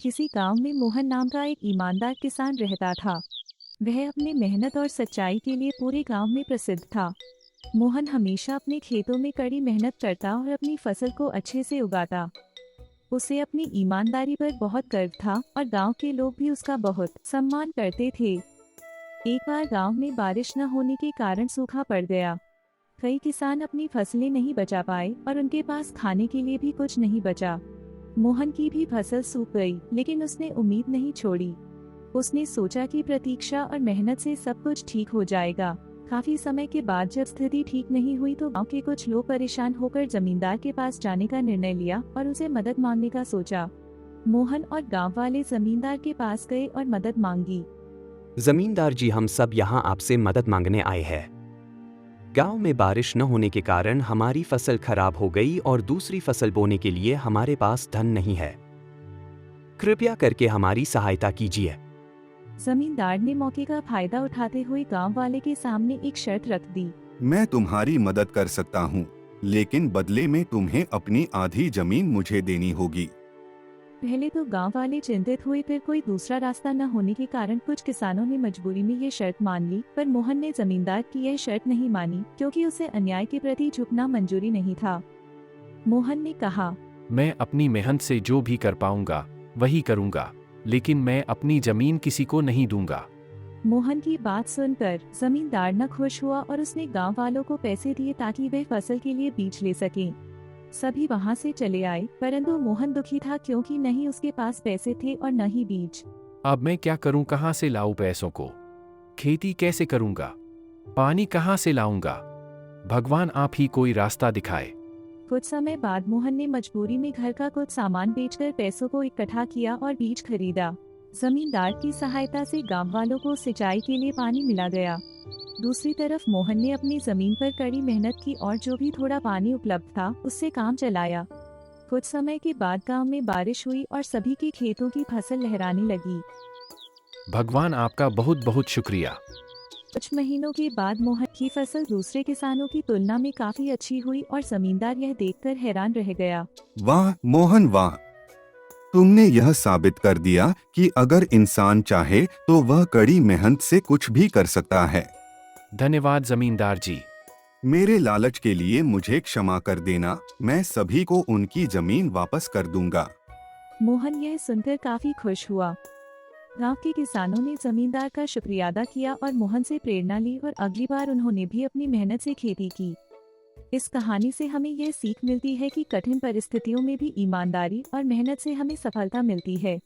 किसी गांव में मोहन नाम का एक ईमानदार किसान रहता था। वह अपनी मेहनत और सच्चाई के लिए पूरे गांव में प्रसिद्ध था। मोहन हमेशा अपने खेतों में कड़ी मेहनत करता और अपनी फसल को अच्छे से उगाता। उसे अपनी ईमानदारी पर बहुत गर्व था और गांव के लोग भी उसका बहुत सम्मान करते थे। एक बार गांव में बारिश न होने के कारण सूखा पड़ गया। कई किसान अपनी फसलें नहीं बचा पाए और उनके पास खाने के लिए भी कुछ नहीं बचा। मोहन की भी फसल सूख गई, लेकिन उसने उम्मीद नहीं छोड़ी। उसने सोचा कि प्रतीक्षा और मेहनत से सब कुछ ठीक हो जाएगा। काफी समय के बाद जब स्थिति ठीक नहीं हुई तो गांव के कुछ लोग परेशान होकर जमींदार के पास जाने का निर्णय लिया और उसे मदद मांगने का सोचा। मोहन और गांव वाले जमींदार के पास गए और मदद मांगी। जमींदार जी, हम सब यहाँ आपसे मदद मांगने आए हैं। गांव में बारिश न होने के कारण हमारी फसल खराब हो गई और दूसरी फसल बोने के लिए हमारे पास धन नहीं है। कृपया करके हमारी सहायता कीजिए। जमींदार ने मौके का फायदा उठाते हुए गांव वाले के सामने एक शर्त रख दी। मैं तुम्हारी मदद कर सकता हूँ, लेकिन बदले में तुम्हें अपनी आधी जमीन मुझे देनी होगी। पहले तो गांव वाले चिंतित हुए, फिर कोई दूसरा रास्ता न होने के कारण कुछ किसानों ने मजबूरी में ये शर्त मान ली। पर मोहन ने जमींदार की यह शर्त नहीं मानी, क्योंकि उसे अन्याय के प्रति झुकना मंजूरी नहीं था। मोहन ने कहा, मैं अपनी मेहनत से जो भी कर पाऊंगा वही करूंगा, लेकिन मैं अपनी जमीन किसी को नहीं दूंगा। मोहन की बात सुनकर जमींदार न खुश हुआ और उसने गांव वालों को पैसे दिए ताकि वे फसल के लिए बीज ले सकें। सभी वहां से चले आए, परंतु मोहन दुखी था, क्योंकि न ही उसके पास पैसे थे और न ही बीज। अब मैं क्या करूं? कहां से लाऊं पैसों को? खेती कैसे करूंगा? पानी कहां से लाऊंगा? भगवान आप ही कोई रास्ता दिखाए। कुछ समय बाद मोहन ने मजबूरी में घर का कुछ सामान बेचकर पैसों को इकट्ठा किया और बीज खरीदा। जमींदार की सहायता से गांव वालों को सिंचाई के लिए पानी मिला गया। दूसरी तरफ मोहन ने अपनी जमीन पर कड़ी मेहनत की और जो भी थोड़ा पानी उपलब्ध था उससे काम चलाया। कुछ समय के बाद गांव में बारिश हुई और सभी के खेतों की फसल लहराने लगी। भगवान आपका बहुत बहुत शुक्रिया। कुछ महीनों के बाद मोहन की फसल दूसरे किसानों की तुलना में काफी अच्छी हुई और जमींदार यह देखकर हैरान रह गया। वाह मोहन वाह, तुमने यह साबित कर दिया कि अगर इंसान चाहे तो वह कड़ी मेहनत से कुछ भी कर सकता है। धन्यवाद जमींदार जी। मेरे लालच के लिए मुझे क्षमा कर देना, मैं सभी को उनकी जमीन वापस कर दूंगा। मोहन यह सुनकर काफी खुश हुआ। गांव के किसानों ने जमींदार का शुक्रिया अदा किया और मोहन से प्रेरणा ली और अगली बार उन्होंने भी अपनी मेहनत से खेती की। इस कहानी से हमें यह सीख मिलती है कि कठिन परिस्थितियों में भी ईमानदारी और मेहनत से हमें सफलता मिलती है।